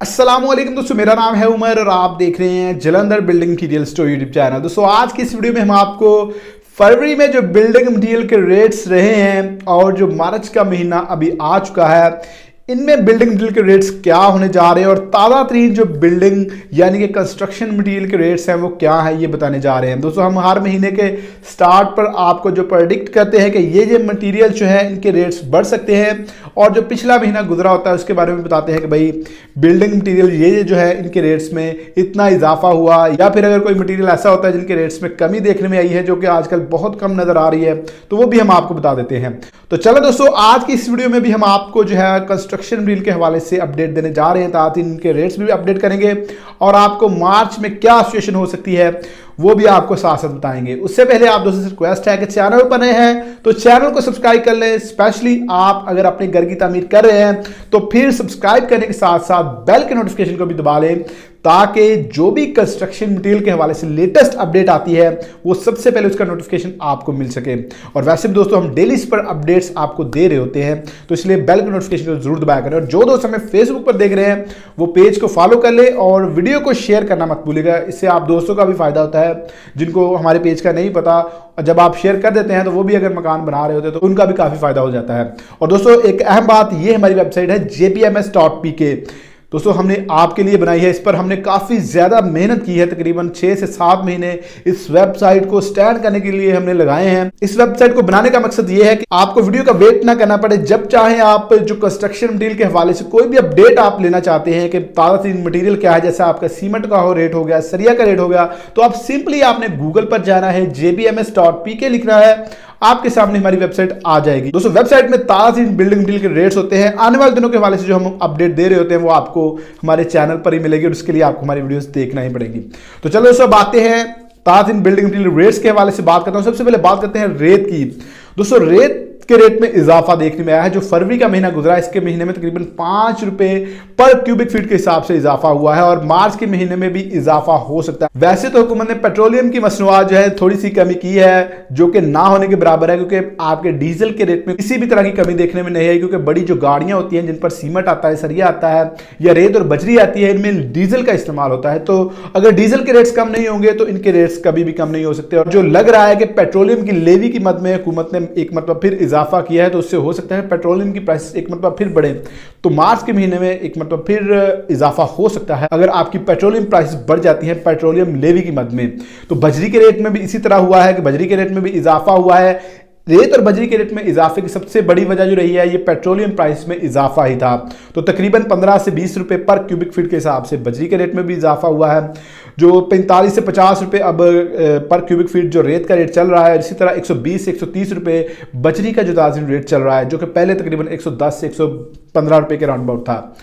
अस्सलामुअलैकुम दोस्तों, मेरा नाम है उमर और आप देख रहे हैं Jalandhar building material store YouTube channel. दोस्तों आज की इस वीडियो में हम आपको फरवरी में जो बिल्डिंग मटीरियल के रेट्स रहे हैं और जो मार्च का महीना अभी आ चुका है, इनमें बिल्डिंग मटीरियल के रेट्स क्या होने जा रहे हैं और ताज़ा तरीन जो बिल्डिंग यानी कि कंस्ट्रक्शन मटीरियल के रेट्स हैं वो क्या है ये बताने जा रहे हैं। दोस्तों हम हर महीने के स्टार्ट पर आपको जो प्रेडिक्ट करते हैं कि ये मटीरियल जो है इनके रेट्स बढ़ सकते हैं और जो पिछला महीना गुजरा होता है उसके बारे में बताते हैं कि भाई बिल्डिंग मटीरियल ये जो है इनके रेट्स में इतना इजाफा हुआ, या फिर अगर कोई मटीरियल ऐसा होता है जिनके रेट्स में कमी देखने में आई है जो कि आजकल बहुत कम नजर आ रही है तो वो भी हम आपको बता देते हैं। तो चलो दोस्तों आज की इस वीडियो में भी हम आपको जो है कंस्ट्रक्शन मटीरियल के हवाले से अपडेट देने जा रहे हैं, ताकि इनके रेट्स भी अपडेट करेंगे और आपको मार्च में क्या सिचुएशन हो सकती है वो भी आपको साथ साथ बताएंगे। उससे पहले आप दोस्तों से रिक्वेस्ट है कि चैनल पर नए हैं तो चैनल को सब्सक्राइब कर लें। स्पेशली आप अगर अपने घर की तामीर कर रहे हैं तो फिर सब्सक्राइब करने के साथ साथ बेल के नोटिफिकेशन को भी दबा लें, ताकि जो भी कंस्ट्रक्शन मटेरियल के हवाले से लेटेस्ट अपडेट आती है वो सबसे पहले उसका नोटिफिकेशन आपको मिल सके। और वैसे भी दोस्तों हम डेली इस पर अपडेट्स आपको दे रहे होते हैं, तो इसलिए बेल के नोटिफिकेशन को जरूर दबाया करें। और जो दोस्त हमें फेसबुक पर देख रहे हैं वो पेज को फॉलो कर ले और वीडियो को शेयर करना मत भूलिएगा। इससे आप दोस्तों का भी फायदा होता है जिनको हमारे पेज का नहीं पता, और जब आप शेयर कर देते हैं तो वो भी अगर मकान बना रहे होते हैं तो उनका भी काफी फायदा हो जाता है। और दोस्तों एक अहम बात, ये हमारी वेबसाइट है jpms.pk। दोस्तों हमने आपके लिए बनाई है, इस पर हमने काफ़ी ज़्यादा मेहनत की है, तकरीबन 6 से 7 महीने इस वेबसाइट को स्टैंड करने के लिए हमने लगाए हैं। इस वेबसाइट को बनाने का मकसद ये है कि आपको वीडियो का वेट ना करना पड़े। जब चाहें आप जो कंस्ट्रक्शन मटीरियल के हवाले से कोई भी अपडेट आप लेना चाहते हैं कि ताज़ा तरीन मटीरियल क्या है, जैसा आपका सीमेंट का हो रेट हो गया, सरिया का रेट हो गया, तो आप सिंपली आपने गूगल पर जाना है, jpms.pk लिखना है, आपके सामने हमारी वेबसाइट आ जाएगी। दोस्तों वेबसाइट में ताज़ा बिल्डिंग मटीरियल के रेट्स होते हैं, आने वाले दिनों के हवाले से जो हम अपडेट दे रहे होते हैं वो आपको हमारे चैनल पर ही मिलेगी और उसके लिए आपको हमारी वीडियोस देखना ही पड़ेगी। तो चलो दोस्तों बातें हैं ताज़ा बिल्डिंग मटीरियल रेट्स के हवाले से बात करता हूं। सबसे पहले बात करते हैं रेत की। दोस्तों रेत के रेट में इजाफा देखने में आया है। जो फरवरी का महीना गुजरा इसके महीने में तकरीबन 5 रुपए पर क्यूबिक फीट के हिसाब से इजाफा हुआ है और मार्च के महीने में भी इजाफा हो सकता है। वैसे तो हुकूमत ने पेट्रोलियम की मसनूआत जो है थोड़ी सी कमी की है, जो कि ना होने के बराबर है, क्योंकि आपके डीजल के रेट में किसी भी तरह की कमी देखने में नहीं आई, क्योंकि बड़ी जो गाड़ियां होती हैं जिन पर सीमेंट आता है, सरिया आता है या रेत और बजरी आती है, इनमें डीजल का इस्तेमाल होता है। तो अगर डीजल के रेट्स कम नहीं होंगे तो इनके रेट्स कभी भी कम नहीं हो सकते। और जो लग रहा है कि पेट्रोलियम की लेवी की मद में हुकूमत ने एक मतलब फिर इजाफा किया है, तो उससे हो सकता है पेट्रोलियम की प्राइस एक मतलब फिर बढ़े, तो मार्च के महीने में एक मतलब फिर इजाफा हो सकता है अगर आपकी पेट्रोलियम प्राइस बढ़ जाती है पेट्रोलियम लेवी की मद में। तो बजरी के रेट में भी इसी तरह हुआ है कि बजरी के रेट में भी इजाफा हुआ है। रेत और बजरी के रेट में इजाफे की सबसे बड़ी वजह जो रही है ये पेट्रोलियम प्राइस में इजाफा ही था। तो तकरीबन 15 से 20 रुपए पर क्यूबिक फीट के हिसाब से बजरी के रेट में भी इजाफा हुआ है। जो 45 से 50 रुपए अब पर क्यूबिक फीट जो रेत का रेट चल रहा है, इसी तरह 120 से 130 रुपए बजरी का जो ताज़ा रेट चल रहा है, जो कि पहले तकरीबन 110 से 115 रुपए के राउंड अबाउट था।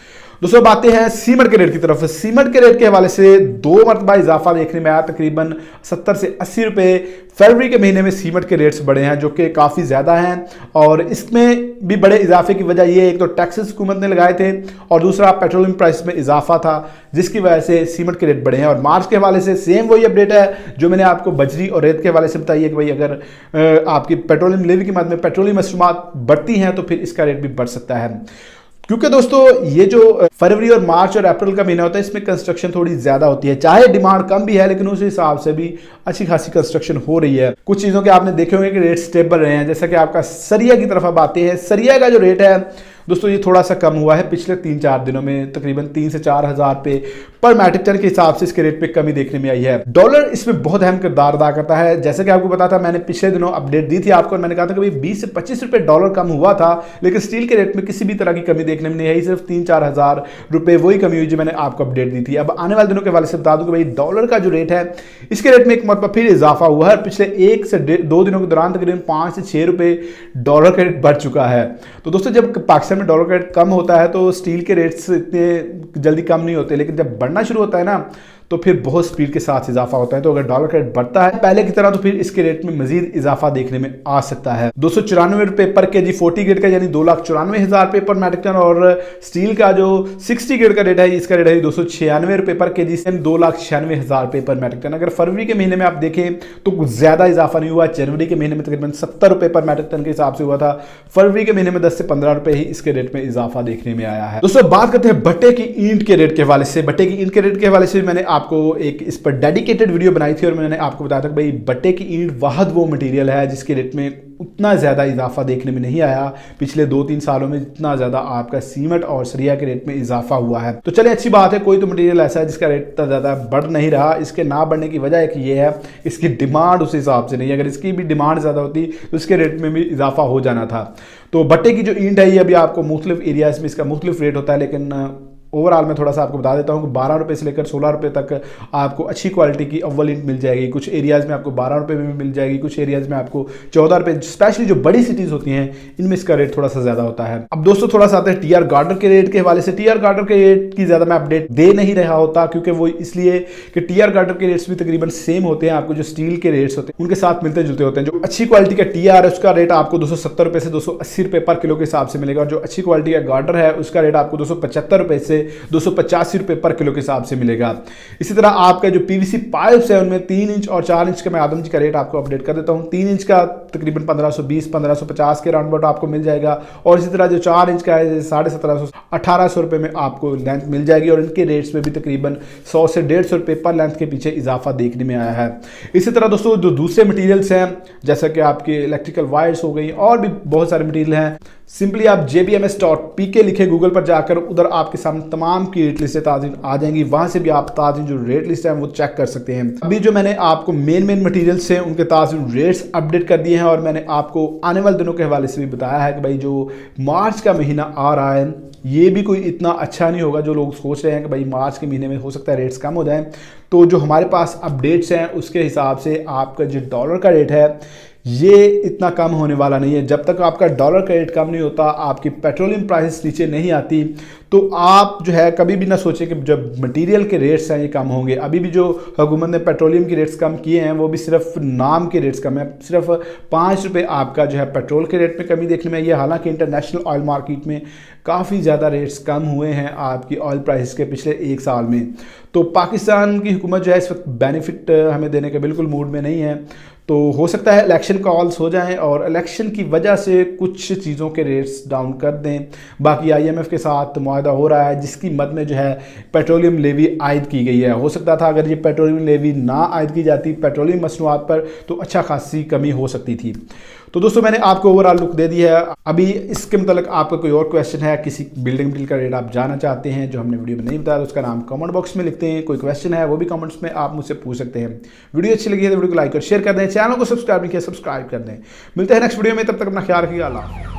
दोस्तों बातें हैं सीमेंट के रेट की तरफ। सीमेंट के रेट के हवाले से 2 मरतबा इजाफा देखने में आया, तकरीबन 70 से 80 रुपए फरवरी के महीने में सीमेंट के रेट्स बढ़े हैं, जो कि काफ़ी ज़्यादा हैं। और इसमें भी बड़े इजाफे की वजह यह एक तो टैक्सेस हुकूमत ने लगाए थे और दूसरा पेट्रोलियम प्राइस में इजाफा था, जिसकी वजह से सीमेंट के रेट बढ़े हैं। और मार्च के हवाले से सेम वही अपडेट है जो मैंने आपको बजरी और रेत के हवाले से बताई है कि भाई अगर आपकी पेट्रोलियम लेवी की मद में पेट्रोलियम मसनूआत बढ़ती हैं तो फिर इसका रेट भी बढ़ सकता है। क्योंकि दोस्तों ये जो फरवरी और मार्च और अप्रैल का महीना होता है इसमें कंस्ट्रक्शन थोड़ी ज्यादा होती है, चाहे डिमांड कम भी है लेकिन उस हिसाब से भी अच्छी खासी कंस्ट्रक्शन हो रही है। कुछ चीज़ों के आपने देखे होंगे कि रेट स्टेबल रहे हैं, जैसा कि आपका सरिया की तरफ अब आते हैं। सरिया का जो रेट है दोस्तों ये थोड़ा सा कम हुआ है पिछले 3-4 दिनों में, तकरीबन 3 से 4 हज़ार रुपये पर मैट्रिक टन के हिसाब से इसके रेट पे कमी देखने में आई है। डॉलर इसमें बहुत अहम किरदार अदा करता है। जैसे कि आपको पता था, मैंने पिछले दिनों अपडेट दी थी आपको और मैंने कहा था कि 20 से 25 रुपये डॉलर कम हुआ था, लेकिन स्टील के रेट में किसी भी तरह की कमी देखने में नहीं आई, सिर्फ 3-4 हज़ार रुपये वही कमी हुई जो मैंने आपको अपडेट दी थी। अब आने वाले दिनों के हवाले से बता दूं कि भाई डॉलर का जो रेट है इसके रेट में एक मतलब फिर इजाफा हुआ है। पिछले 1 से 2 दिनों के दौरान तकरीबन 5 से 6 रुपये डॉलर का रेट बढ़ चुका है। तो दोस्तों जब पाकिस्तान में डॉलर का रेट कम होता है तो स्टील के रेट्स इतने जल्दी कम नहीं होते, लेकिन जब बढ़ना शुरू होता है ना तो फिर बहुत स्पीड के साथ इजाफा होता है। तो अगर डॉलर का रेट बढ़ता है पहले की तरह तो फिर इसके रेट में मजीद इजाफा देखने में आ सकता है। 294 रुपए पर केजी 40 ग्रेड का यानी 2,94,000 रुपए पर मैट्रिक टन, और स्टील का जो 60 ग्रेड का रेट है इसका रेट है 296 रुपए पर केजी से 2,96,000 रुपए पर मैट्रिक टन। अगर फरवरी के महीने में आप देखें तो ज्यादा इजाफा नहीं हुआ, जनवरी के महीने में तकरीबन 70 रुपए पर मैट्रिक टन के हिसाब से हुआ था। फरवरी के महीने में 10 से 15 रुपए ही इसके रेट में इजाफा देखने में आया है। दोस्तों बात करते हैं भट्टे की ईंट के रेट के हवाले से। भट्टे की ईंट के रेट के हवाले से मैंने आपको एक इस पर डेडिकेटेड वीडियो बनाई थी और मैंने आपको बताया था कि भाई भट्टे की ईंट वाहद वो मटेरियल है जिसके रेट में उतना ज़्यादा इजाफा देखने में नहीं आया पिछले 2-3 सालों में जितना ज़्यादा आपका सीमेंट और सरिया के रेट में इजाफा हुआ है। तो चलिए अच्छी बात है, कोई तो मटेरियल ऐसा है जिसका रेट इतना ज़्यादा बढ़ नहीं रहा। इसके ना बढ़ने की वजह एक ये है इसकी डिमांड उस हिसाब से नहीं है। अगर इसकी भी डिमांड ज़्यादा होती तो इसके रेट में भी इजाफा हो जाना था। तो भट्टे की जो ईंट है ये अभी आपको मुख्तलिफ एरियाज में इसका मुख्तलिफ रेट होता है, लेकिन ओवरऑल मैं थोड़ा सा आपको बता देता हूँ कि 12 रुपये से लेकर 16 रुपये तक आपको अच्छी क्वालिटी की अव्वल ईंट मिल जाएगी। कुछ एरियाज़ में आपको 12 रुपये में मिल जाएगी, कुछ एरियाज़ में आपको 14 रुपये। स्पेशली जो बड़ी सिटीज़ होती हैं इनमें इसका रेट थोड़ा सा ज़्यादा होता है। अब दोस्तों थोड़ा सा आते हैं टीआर गार्डर के रेट के हवाले से। टीआर गार्डर के रेट की ज़्यादा मैं अपडेट दे नहीं रहा होता क्योंकि वो इसलिए कि टीआर गार्डर के रेट्स भी तकरीबन सेम होते हैं। आपको जो स्टील के रेट्स होते हैं उनके साथ मिलते जुलते होते हैं। जो अच्छी क्वालिटी का टीआर है उसका रेट आपको 270 रुपये से 280 रुपये पर किलो के हिसाब से मिलेगा, और जो अच्छी क्वालिटी का गार्डर है उसका रेट आपको 275 रुपये से 250 रुपए पर किलो के हिसाब से मिलेगा। इसी तरह आपका जो पीवीसी पाइप्स है उनमें 3 इंच और 4 इंच का मैं आदम जी का रेट आपको अपडेट कर देता हूं। 3 इंच का तकरीबन 1520-1550 के राउंड अबाउट आपको मिल जाएगा, और इसी तरह जो 4 इंच का है 1750-1800 रुपए में आपको लेंथ मिल जाएगी, और इनके रेट्स में भी तकरीबन 100 से 150 रुपए पर लेंथ के पीछे इजाफा देखने में आया है। इसी तरह दोस्तों जो दूसरे मटीरियल्स हैं जैसा कि आपके इलेक्ट्रिकल वायर्स हो गई और भी बहुत सारे मटीरियल हैं, सिंपली आप jbms.pk लिखे गूगल पर जाकर, उधर आपके सामने तमाम की रेट लिस्टें ताज़ी आ जाएंगी। वहां से भी आप ताज़ी जो रेट लिस्ट है वो चेक कर सकते हैं। अभी जो मैंने आपको मेन मटेरियल्स हैं उनके ताज़ी रेट्स अपडेट कर दिए हैं, और मैंने आपको आने वाले दिनों के हवाले से भी बताया है कि भाई जो मार्च का महीना आ रहा है ये भी कोई इतना अच्छा नहीं होगा। जो लोग सोच रहे हैं कि भाई मार्च के महीने में हो सकता है रेट्स कम हो जाएं, तो जो हमारे पास अपडेट्स हैं उसके हिसाब से आपका जो डॉलर का रेट है ये इतना कम होने वाला नहीं है। जब तक आपका डॉलर का रेट कम नहीं होता, आपकी पेट्रोलियम प्राइस नीचे नहीं आती, तो आप जो है कभी भी ना सोचें कि जब मटेरियल के रेट्स हैं ये कम होंगे। अभी भी जो हुकूमत ने पेट्रोलियम के रेट्स कम किए हैं वो भी सिर्फ नाम के रेट्स कम है। सिर्फ 5 रुपये आपका जो है पेट्रोल के रेट में कमी देखने में आई है। हालांकि इंटरनेशनल ऑयल मार्केट में काफ़ी ज़्यादा रेट्स कम हुए हैं आपकी ऑयल प्राइस के पिछले 1 साल में। तो पाकिस्तान की हुकूमत जो है इस वक्त बेनिफिट हमें देने के बिल्कुल मूड में नहीं है। तो हो सकता है इलेक्शन कॉल्स हो जाएं और इलेक्शन की वजह से कुछ चीज़ों के रेट्स डाउन कर दें। बाकी IMF के साथ मुआहदा हो रहा है जिसकी मद में जो है पेट्रोलियम लेवी आयद की गई है। हो सकता था अगर ये पेट्रोलियम लेवी ना आयद की जाती पेट्रोलियम मसनूआत पर तो अच्छा खासी कमी हो सकती थी। तो दोस्तों मैंने आपको ओवरऑल लुक दे दी है। अभी इसके मतलब आपका कोई और क्वेश्चन है, किसी बिल्डिंग मटेरियल का रेट आप जानना चाहते हैं जो हमने वीडियो में नहीं बताया, तो उसका नाम कमेंट बॉक्स में लिखते हैं। कोई क्वेश्चन है वो भी कमेंट्स में आप मुझसे पूछ सकते हैं। वीडियो अच्छी लगी है तो वीडियो को लाइक और शेयर कर दें, चैनल को सब्सक्राइब नहीं किया सब्सक्राइब कर दें। मिलते हैं नेक्स्ट वीडियो में, तब तक अपना ख्याल रखिएगा। अल्लाह।